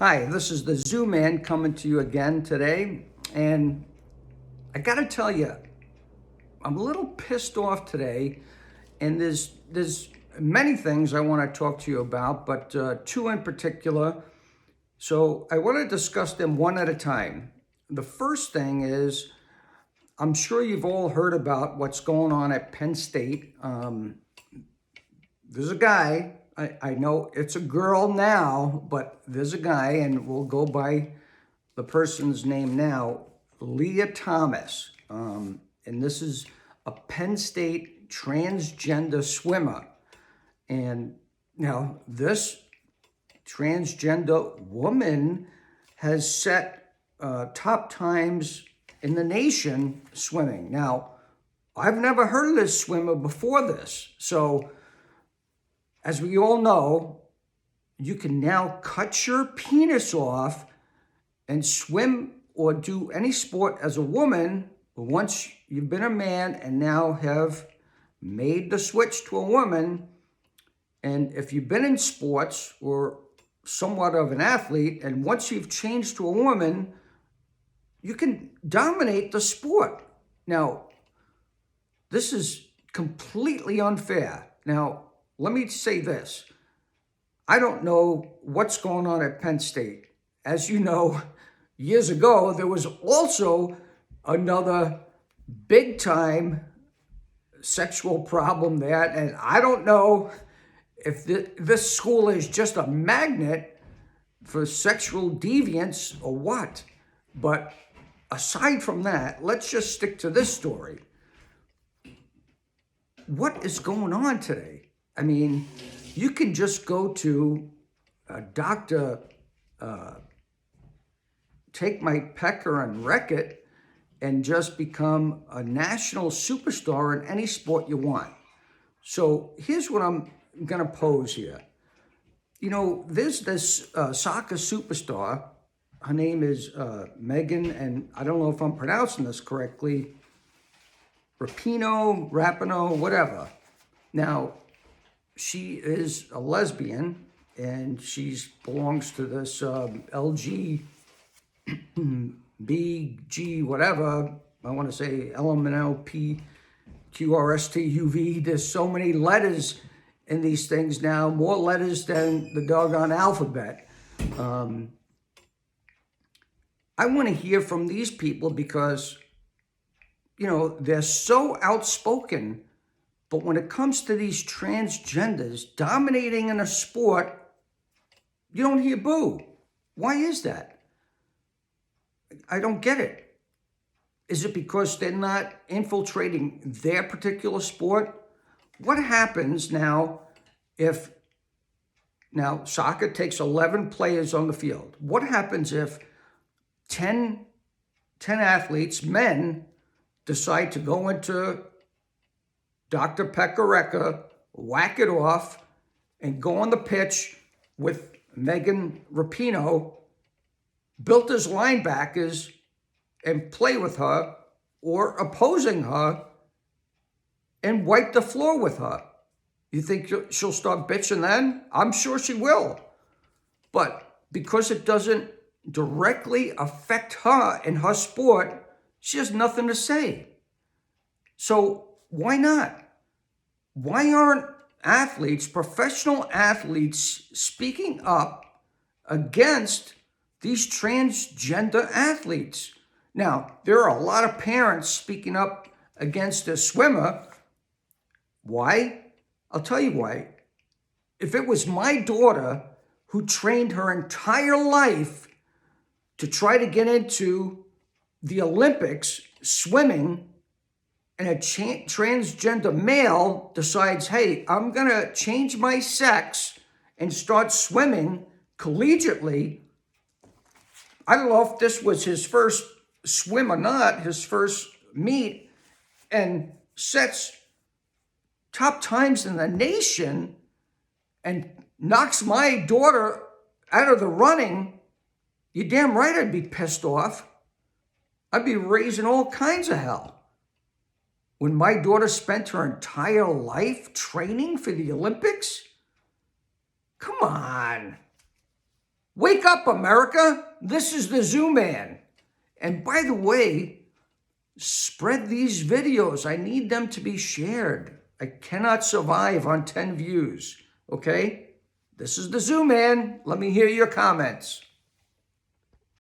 Hi, this is the Zoo Man coming to you again today. And I got to tell you, I'm a little pissed off today. And there's many things I want to talk to you about, but two in particular. So I want to discuss them one at a time. The first thing is I'm sure you've all heard about what's going on at Penn State. There's a guy, I know it's a girl now, but there's a guy, and we'll go by the person's name now, Leah Thomas. And this is a Penn State transgender swimmer. And now this transgender woman has set top times in the nation swimming. Now, I've never heard of this swimmer before this. So, as we all know, you can now cut your penis off and swim or do any sport as a woman once you've been a man and now have made the switch to a woman. And if you've been in sports or somewhat of an athlete, and once you've changed to a woman, you can dominate the sport. Now, this is completely unfair. Now, let me say this. I don't know what's going on at Penn State. As you know, years ago, there was also another big time sexual problem there. And I don't know if this school is just a magnet for sexual deviance or what. But aside from that, let's just stick to this story. What is going on today? I mean, you can just go to a doctor, take my pecker and wreck it, and just become a national superstar in any sport you want. So here's what I'm going to pose here. You know, there's this soccer superstar. Her name is Megan, and I don't know if I'm pronouncing this correctly, Rapino, whatever. Now, she is a lesbian, and she belongs to this LGBG, whatever. I want to say LMNOPQRSTUV. There's so many letters in these things now, more letters than the doggone alphabet. I want to hear from these people because, you know, they're so outspoken. But when it comes to these transgenders dominating in a sport, you don't hear boo. Why is that? I don't get it. Is it because they're not infiltrating their particular sport? What happens now if soccer takes 11 players on the field? What happens if 10 athletes, men, decide to go into Dr. Pecker, whack it off, and go on the pitch with Megan Rapinoe, built as linebackers, and play with her or opposing her and wipe the floor with her? You think she'll start bitching then? I'm sure she will. But because it doesn't directly affect her in her sport, she has nothing to say. So why not? Why aren't athletes, professional athletes, speaking up against these transgender athletes? Now, there are a lot of parents speaking up against a swimmer. Why? I'll tell you why. If it was my daughter who trained her entire life to try to get into the Olympics swimming, and a transgender male decides, hey, I'm going to change my sex and start swimming collegiately. I don't know if this was his first swim or not, his first meet, and sets top times in the nation and knocks my daughter out of the running. You're damn right I'd be pissed off. I'd be raising all kinds of hell. When my daughter spent her entire life training for the Olympics? Come on. Wake up, America. This is the Zoo Man. And by the way, spread these videos. I need them to be shared. I cannot survive on 10 views. Okay? This is the Zoo Man. Let me hear your comments.